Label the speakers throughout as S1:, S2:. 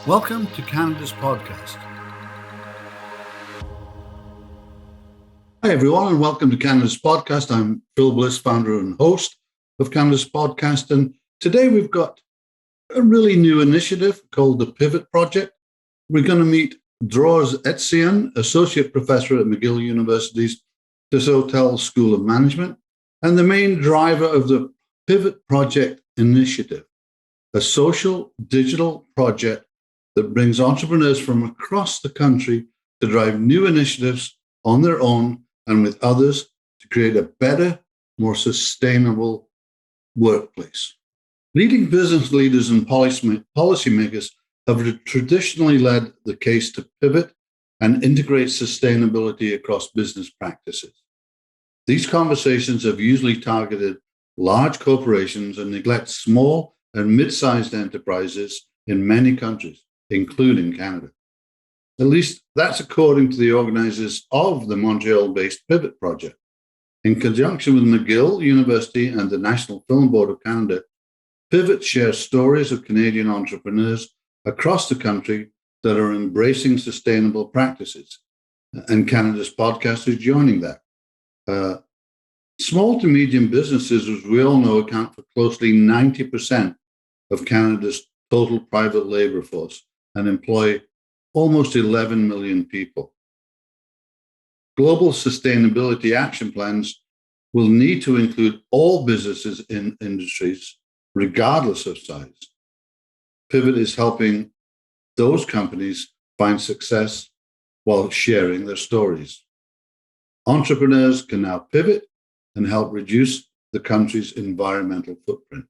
S1: Welcome to Canada's podcast. Hi everyone and welcome to Canada's podcast. I'm Phil Bliss, founder and host of Canada's podcast, and today we've got a really new initiative called the Pivot Project. We're going to meet Drior Etcion, Associate Professor at McGill University's Desautels School of Management, and the main driver of the Pivot Project initiative, a social digital project that brings entrepreneurs from across the country to drive new initiatives on their own and with others to create a better, more sustainable workplace. Leading business leaders and policymakers have traditionally led the case to pivot and integrate sustainability across business practices. These conversations have usually targeted large corporations and neglect small and mid-sized enterprises in many countries, including Canada. At least that's according to the organizers of the Montreal-based Pivot Project. In conjunction with McGill University and the National Film Board of Canada, Pivot shares stories of Canadian entrepreneurs across the country that are embracing sustainable practices. And Canada's podcast is joining that. Small to medium businesses, as we all know, account for closely 90% of Canada's total private labor force and employ almost 11 million people. Global sustainability action plans will need to include all businesses in industries, regardless of size. Pivot is helping those companies find success while sharing their stories. Entrepreneurs can now pivot and help reduce the country's environmental footprint.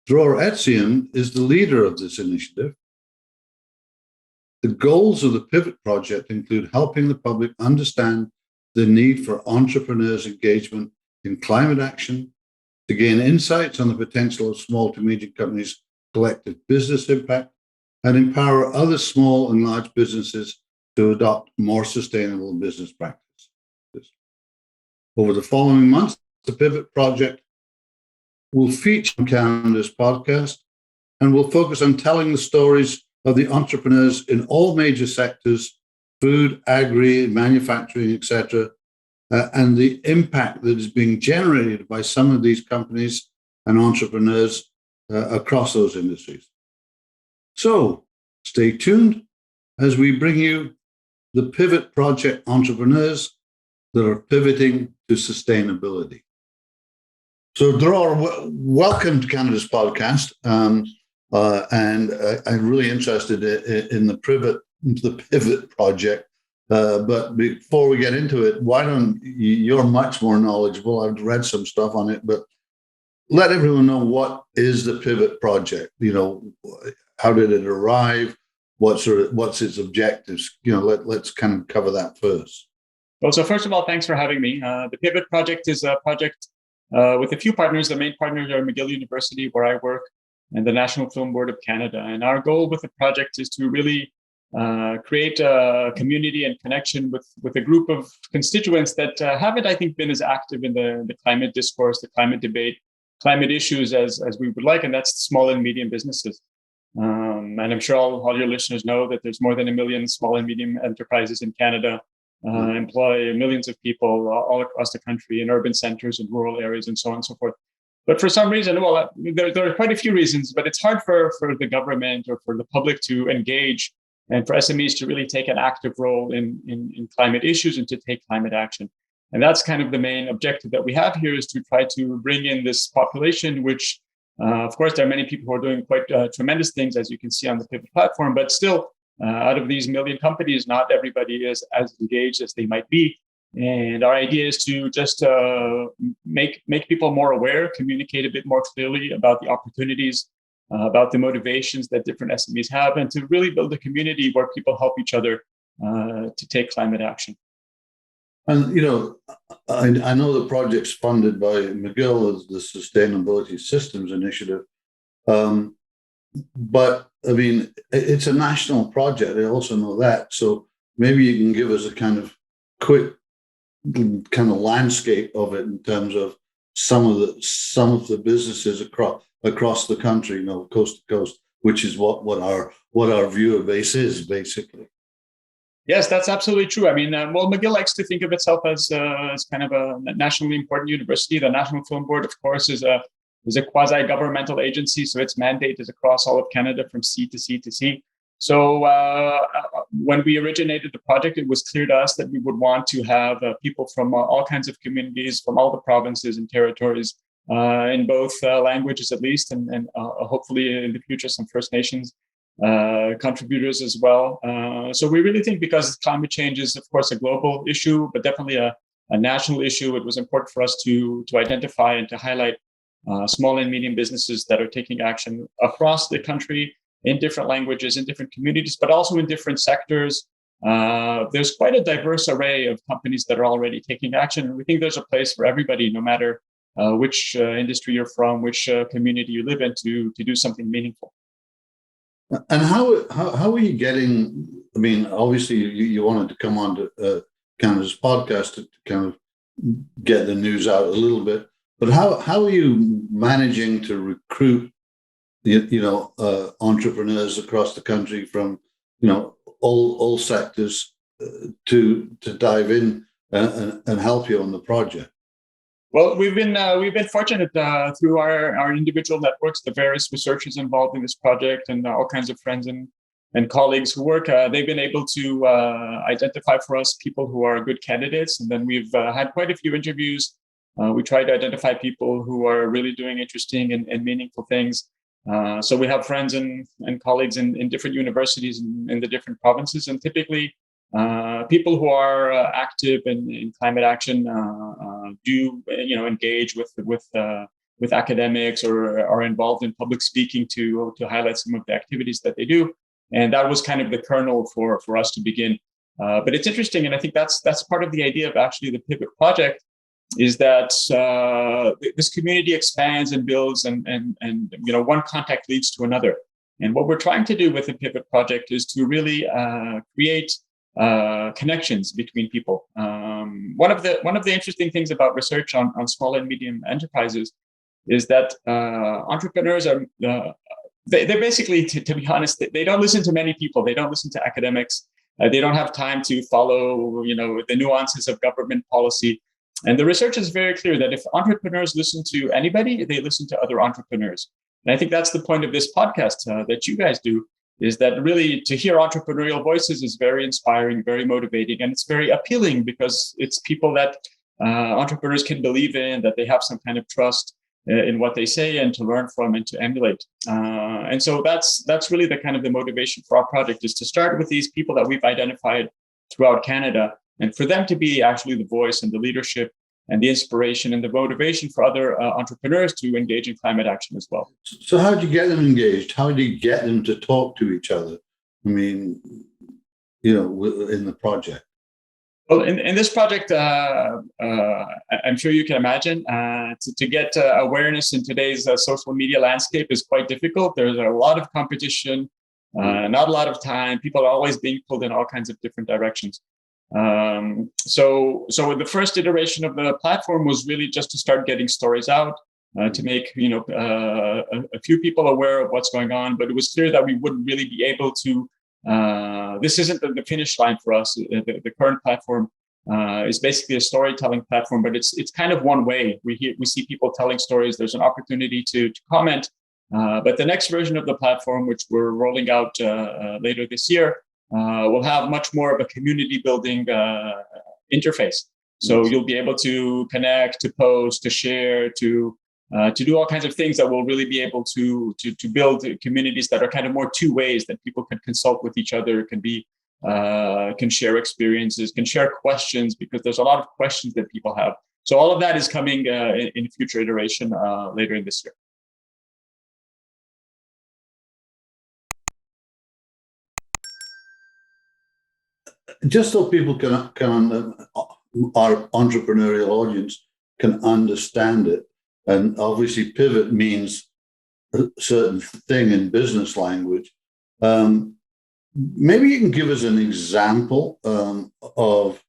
S1: Drior Etcion is the leader of this initiative. The goals of the Pivot Project include helping the public understand the need for entrepreneurs' engagement in climate action, to gain insights on the potential of small to medium companies' collective business impact, and empower other small and large businesses to adopt more sustainable business practices. Over the following months, the Pivot Project will feature Canada's podcast and will focus on telling the stories of the entrepreneurs in all major sectors, food, agri, manufacturing, etc., and the impact that is being generated by some of these companies and entrepreneurs across those industries. So stay tuned as we bring you the Pivot Project entrepreneurs that are pivoting to sustainability. So, Drior, welcome to Canada's podcast. And I'm really interested in the Pivot Project. But before we get into it, why don't you're much more knowledgeable. I've read some stuff on it, but let everyone know, what is the Pivot Project? You know, how did it arrive? What's its objectives? You know, let's kind of cover that first.
S2: Well, so first of all, thanks for having me. The Pivot Project is a project with a few partners. The main partners are McGill University, where I work, and the National Film Board of Canada. And our goal with the project is to really create a community and connection with a group of constituents that haven't, I think, been as active in the climate discourse, the climate debate, climate issues as we would like, and that's small and medium businesses. And I'm sure all your listeners know that there's more than 1 million small and medium enterprises in Canada, employ millions of people all across the country in urban centers and rural areas and so on and so forth. But for some reason, well, there are quite a few reasons, but it's hard for the government or for the public to engage and for SMEs to really take an active role in climate issues and to take climate action. And that's kind of the main objective that we have here, is to try to bring in this population, which, of course, there are many people who are doing quite tremendous things, as you can see on the Pivot platform, but still, out of these million companies, not everybody is as engaged as they might be. And our idea is to just make people more aware, communicate a bit more clearly about the opportunities, about the motivations that different SMEs have, and to really build a community where people help each other to take climate action.
S1: And, you know, I know the project's funded by McGill as the Sustainability Systems Initiative. But, I mean, it's a national project. I also know that. So maybe you can give us a kind of quick kind of landscape of it in terms of some of the businesses across the country, you know, coast to coast, which is what our viewer base is basically.
S2: Yes, that's absolutely true. I mean, well, McGill likes to think of itself as kind of a nationally important university. The National Film Board, of course, is a quasi-governmental agency, so its mandate is across all of Canada from sea to sea to sea. So when we originated the project, it was clear to us that we would want to have people from all kinds of communities, from all the provinces and territories, in both languages at least, and hopefully in the future some First Nations contributors as well. So we really think, because climate change is, of course, a global issue, but definitely a national issue, it was important for us to identify and to highlight small and medium businesses that are taking action across the country in different languages, in different communities, but also in different sectors. There's quite a diverse array of companies that are already taking action. And we think there's a place for everybody, no matter which industry you're from, which community you live in, to do something meaningful.
S1: And how are you getting? I mean, obviously, you wanted to come on to Canada's podcast to kind of get the news out a little bit. But how are you managing to recruit, entrepreneurs across the country from, all sectors to dive in and help you on the project?
S2: Well, we've been fortunate through our individual networks, the various researchers involved in this project, and all kinds of friends and colleagues who work. They've been able to identify for us people who are good candidates, and then we've had quite a few interviews. We try to identify people who are really doing interesting and meaningful things. So we have friends and colleagues in different universities in the different provinces, and typically people who are active in climate action do engage with academics or are involved in public speaking to highlight some of the activities that they do. And that was kind of the kernel for us to begin. But it's interesting, and I think that's part of the idea of actually the Pivot project, is that this community expands and builds, and one contact leads to another. And what we're trying to do with the Pivot project is to really create connections between people. One of the interesting things about research on small and medium enterprises is that entrepreneurs are they're basically, to be honest, they don't listen to many people. They don't listen to academics. They don't have time to follow the nuances of government policy. And the research is very clear that if entrepreneurs listen to anybody, they listen to other entrepreneurs. And I think that's the point of this podcast that you guys do, is that really to hear entrepreneurial voices is very inspiring, very motivating, and it's very appealing because it's people that entrepreneurs can believe in, that they have some kind of trust in what they say and to learn from and to emulate. And so that's really the kind of the motivation for our project, is to start with these people that we've identified throughout Canada, and for them to be actually the voice and the leadership and the inspiration and the motivation for other entrepreneurs to engage in climate action as well.
S1: So how do you get them engaged? How do you get them to talk to each other? I mean, in the project.
S2: Well, in this project, I'm sure you can imagine, to get awareness in today's social media landscape is quite difficult. There's a lot of competition, not a lot of time. People are always being pulled in all kinds of different directions. So the first iteration of the platform was really just to start getting stories out, to make a few people aware of what's going on. But it was clear that we wouldn't really be able to. This isn't the finish line for us. The current platform is basically a storytelling platform, but it's kind of one way. We see people telling stories. There's an opportunity to comment. But the next version of the platform, which we're rolling out later this year, will have much more of a community building interface. So you'll be able to connect, to post, to share, to do all kinds of things that will really be able to build communities that are kind of more two ways, that people can consult with each other, can share experiences, can share questions, because there's a lot of questions that people have. So all of that is coming in future iteration later in this year.
S1: Just so people can our entrepreneurial audience can understand it, and obviously pivot means a certain thing in business language. Maybe you can give us an example of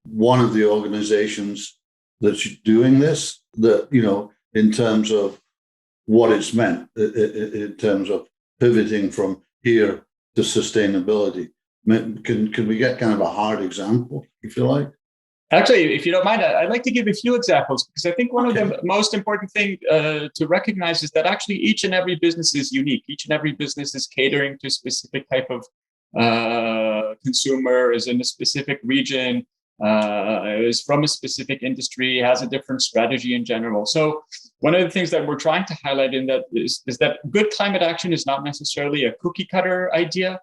S1: one of the organizations that's doing this, that in terms of what it's meant in terms of pivoting from here to sustainability. Can we get kind of a hard example, if you like?
S2: Actually, if you don't mind, I'd like to give a few examples, because I think one of the most important thing to recognize is that actually each and every business is unique. Each and every business is catering to a specific type of consumer, is in a specific region, is from a specific industry, has a different strategy in general. So one of the things that we're trying to highlight in that is that good climate action is not necessarily a cookie cutter idea.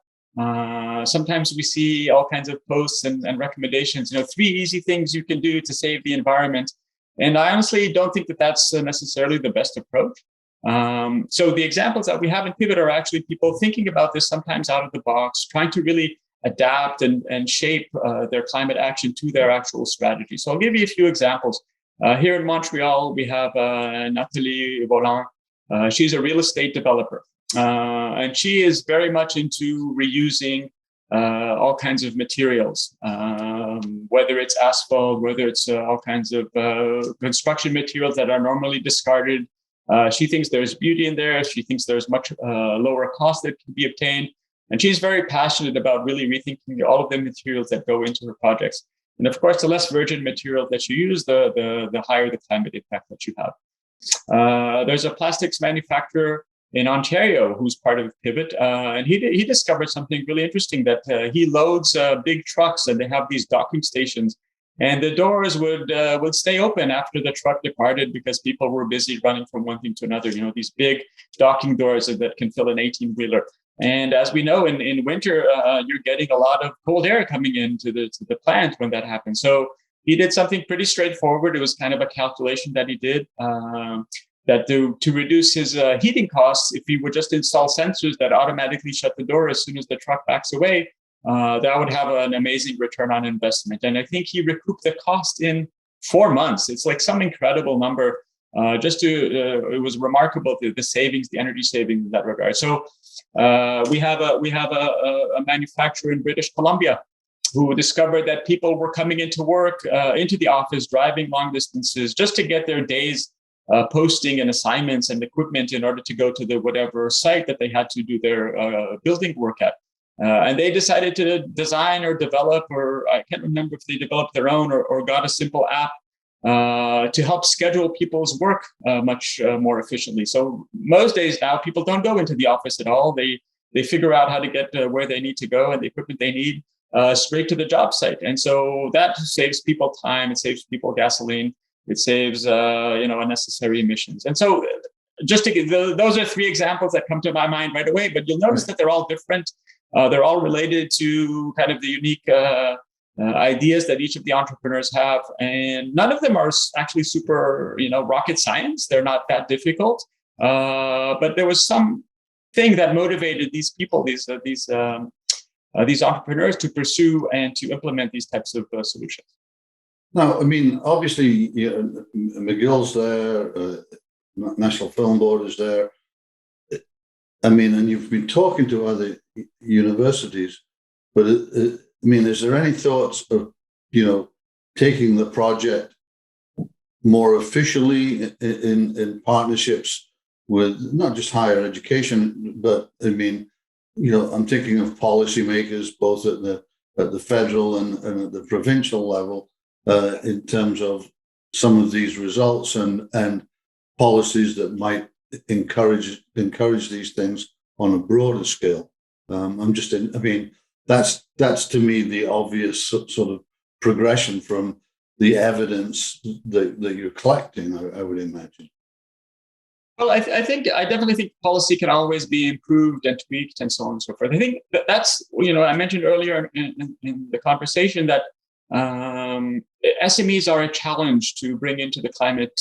S2: Sometimes we see all kinds of posts and recommendations, 3 easy things you can do to save the environment. And I honestly don't think that that's necessarily the best approach. So the examples that we have in Pivot are actually people thinking about this sometimes out of the box, trying to really adapt and shape their climate action to their actual strategy. So I'll give you a few examples. Here in Montreal, we have Nathalie Volant. She's a real estate developer. And she is very much into reusing all kinds of materials, whether it's asphalt, whether it's all kinds of construction materials that are normally discarded. She thinks there's beauty in there. She thinks there's much lower cost that can be obtained. And she's very passionate about really rethinking all of the materials that go into her projects. And of course, the less virgin material that you use, the higher the climate impact that you have. There's a plastics manufacturer in Ontario who's part of Pivot, and he discovered something really interesting, that he loads big trucks, and they have these docking stations, and the doors would stay open after the truck departed because people were busy running from one thing to another. These big docking doors that can fill an 18-wheeler. And as we know, in winter, you're getting a lot of cold air coming into the plant when that happens. So he did something pretty straightforward. It was kind of a calculation that he did. That to reduce his heating costs, if he would just install sensors that automatically shut the door as soon as the truck backs away, that would have an amazing return on investment. And I think he recouped the cost in 4 months. It's like some incredible number. It was remarkable, the savings, the energy savings in that regard. So we have a manufacturer in British Columbia who discovered that people were coming into work, into the office, driving long distances just to get their days posting and assignments and equipment in order to go to the whatever site that they had to do their building work at. And they decided to design or develop, or I can't remember if they developed their own or got a simple app to help schedule people's work much more efficiently. So most days now, people don't go into the office at all. They figure out how to get where they need to go and the equipment they need straight to the job site. And so that saves people time, it saves people gasoline. It saves, unnecessary emissions. And so just to give, those are 3 examples that come to my mind right away, but you'll notice that they're all different. They're all related to kind of the unique ideas that each of the entrepreneurs have. And none of them are actually super, rocket science. They're not that difficult. But there was some thing that motivated these people, these entrepreneurs to pursue and to implement these types of solutions.
S1: Now, I mean, obviously, McGill's there, National Film Board is there. I mean, and you've been talking to other universities, but is there any thoughts of, taking the project more officially in partnerships with not just higher education, but I mean, I'm thinking of policymakers both at the federal and at the provincial level. In terms of some of these results and policies that might encourage these things on a broader scale. That's to me the obvious sort of progression from the evidence that you're collecting, I would imagine.
S2: Well, I definitely think policy can always be improved and tweaked and so on and so forth. I think that's, I mentioned earlier in the conversation that SMEs are a challenge to bring into the climate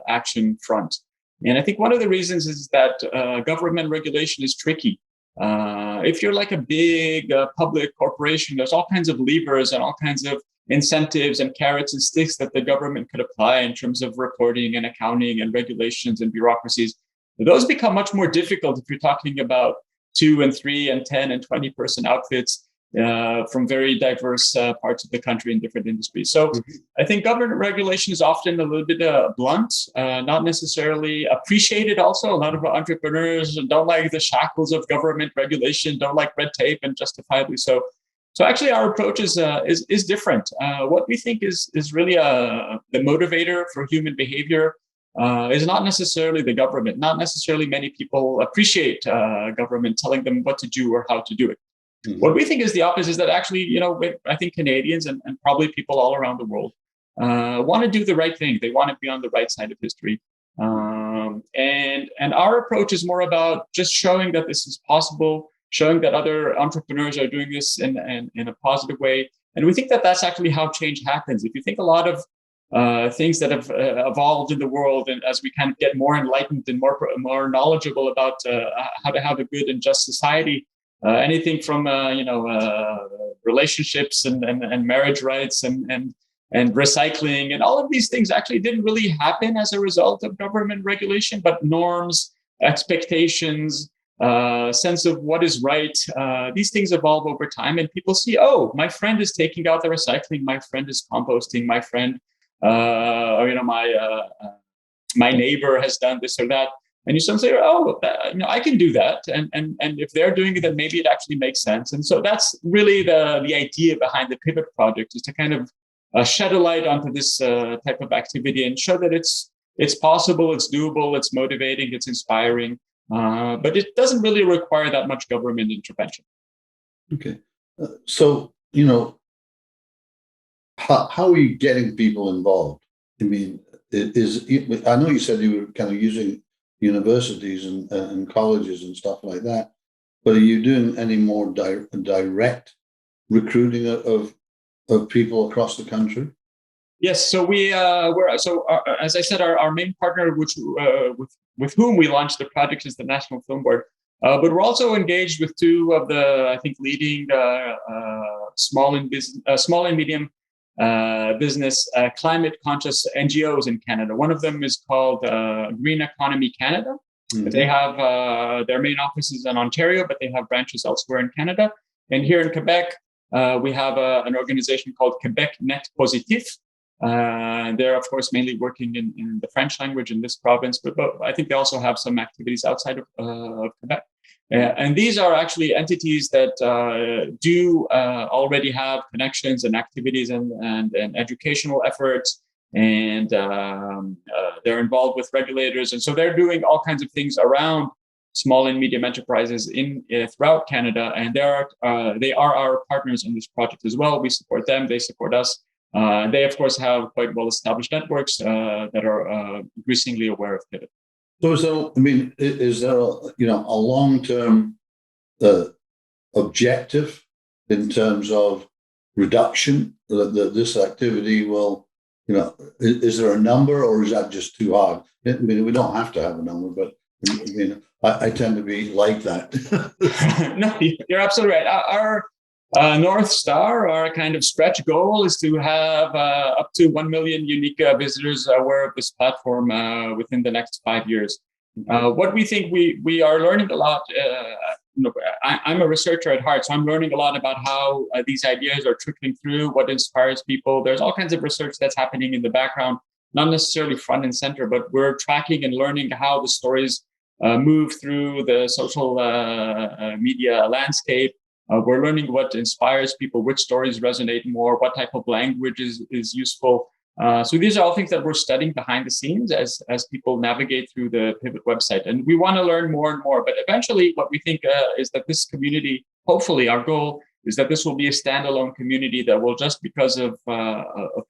S2: action front. And I think one of the reasons is that government regulation is tricky. If you're like a big public corporation, there's all kinds of levers and all kinds of incentives and carrots and sticks that the government could apply in terms of reporting and accounting and regulations and bureaucracies. Those become much more difficult if you're talking about 2 and 3 and 10 and 20 person outfits. from very diverse parts of the country in different industries. So I think government regulation is often a little bit blunt, not necessarily appreciated. Also, a lot of entrepreneurs don't like the shackles of government regulation, don't like red tape, and justifiably so. So actually, our approach is different. What we think is really the motivator for human behavior is not necessarily the government. Not necessarily many people appreciate government telling them what to do or how to do it. What we think is the opposite is that actually, I think Canadians and probably people all around the world want to do the right thing. They want to be on the right side of history. And our approach is more about just showing that this is possible, showing that other entrepreneurs are doing this in a positive way. And we think that that's actually how change happens. If you think a lot of things that have evolved in the world, and as we kind of get more enlightened and more knowledgeable about how to have a good and just society, anything from relationships and marriage rights and recycling and all of these things actually didn't really happen as a result of government regulation, but norms, expectations, sense of what is right. These things evolve over time, and people see, oh, my friend is taking out the recycling, my friend is composting, my friend, my neighbor has done this or that. And you suddenly say, oh, I can do that. And if they're doing it, then maybe it actually makes sense. And so that's really the idea behind the Pivot project, is to kind of shed a light onto this type of activity and show that it's possible, it's doable, it's motivating, it's inspiring. But it doesn't really require that much government intervention.
S1: Okay. So, how are you getting people involved? I mean, I know you said you were kind of using universities and colleges and stuff like that, but are you doing any more direct recruiting of people across the country?
S2: Yes, so as I said, our main partner, which with whom we launched the project, is the National Film Board. But we're also engaged with two of the, I think, leading small and medium business climate conscious NGOs in Canada. One of them is called Green Economy Canada. They have their main offices in Ontario, but they have branches elsewhere in Canada. And here in Quebec, we have an organization called Quebec Net Positif. They're, of course, mainly working in the French language in this province, but I think they also have some activities outside of Quebec. And these are actually entities that do already have connections and activities and educational efforts, and they're involved with regulators. And so they're doing all kinds of things around small and medium enterprises throughout Canada. And they are our partners in this project as well. We support them, they support us. They, of course, have quite well-established networks that are increasingly aware of Pivot.
S1: So, is there a long-term objective in terms of reduction that this activity will, is there a number, or is that just too hard? We don't have to have a number, but I tend to be like that.
S2: No, you're absolutely right. Our North Star, our kind of stretch goal, is to have up to 1 million unique visitors aware of this platform within the next 5 years. What we think we are learning a lot. I'm a researcher at heart, so I'm learning a lot about how these ideas are trickling through, what inspires people. There's all kinds of research that's happening in the background, not necessarily front and center, but we're tracking and learning how the stories move through the social media landscape. We're learning what inspires people, which stories resonate more, what type of language is useful. So these are all things that we're studying behind the scenes as people navigate through the Pivot website. And we want to learn more and more. But eventually, what we think is that this community, hopefully our goal is that this will be a standalone community that will, just because of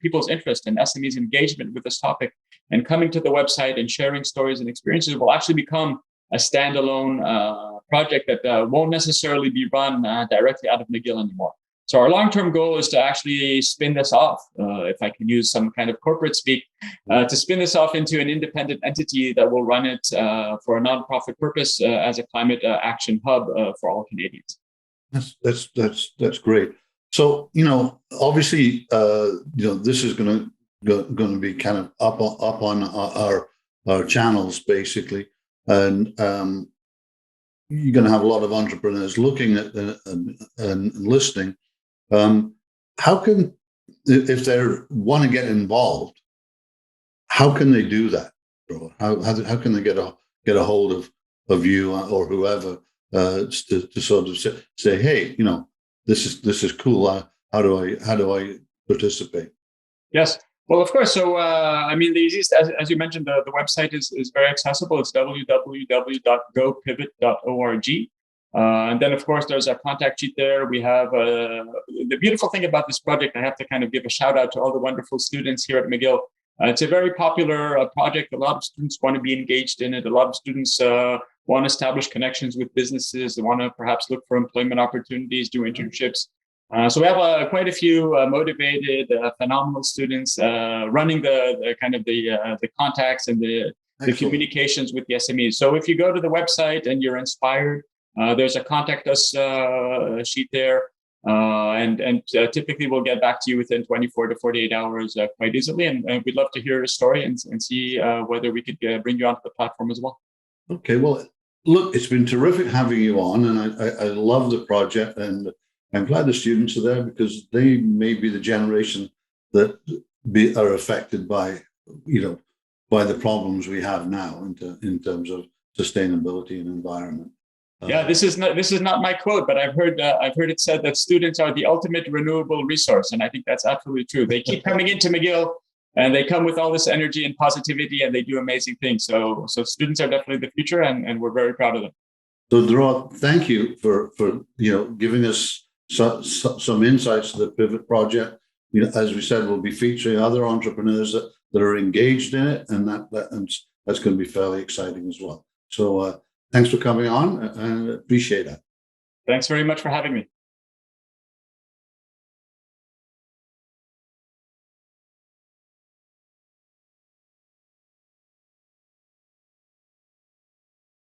S2: people's interest and SMEs engagement with this topic and coming to the website and sharing stories and experiences, will actually become a standalone project that won't necessarily be run directly out of McGill anymore. So our long-term goal is to actually spin this off, if I can use some kind of corporate speak, to spin this off into an independent entity that will run it for a nonprofit purpose as a climate action hub for all Canadians.
S1: That's great. So obviously, this is going to be kind of up on our channels basically, and you're going to have a lot of entrepreneurs looking at and listening. How can, if they want to get involved, how can they do that? How can they get a hold of you or whoever to sort of say, hey, this is cool. How do I participate?
S2: Yes. Well, of course. So, the easiest, as you mentioned, the website is very accessible. It's www.gopivot.org. And then, of course, there's a contact sheet there. We have the beautiful thing about this project. I have to kind of give a shout out to all the wonderful students here at McGill. It's a very popular project. A lot of students want to be engaged in it. A lot of students want to establish connections with businesses. They want to perhaps look for employment opportunities, do internships. So we have quite a few motivated, phenomenal students running the contacts and the communications with the SMEs. So if you go to the website and you're inspired, there's a contact us sheet there. And typically we'll get back to you within 24 to 48 hours quite easily. And we'd love to hear your story and see whether we could bring you onto the platform as well.
S1: Okay, well, look, it's been terrific having you on, and I love the project, and I'm glad the students are there because they may be the generation that are affected by the problems we have now in terms of sustainability and environment.
S2: Yeah, this is not my quote, but I've heard it said that students are the ultimate renewable resource, and I think that's absolutely true. They keep coming into McGill, and they come with all this energy and positivity, and they do amazing things. So students are definitely the future, and we're very proud of them.
S1: So, Drior, thank you for giving us some insights to the Pivot project. As we said, we'll be featuring other entrepreneurs that are engaged in it, and that's going to be fairly exciting as well. So thanks for coming on, and appreciate it.
S2: Thanks very much for having me.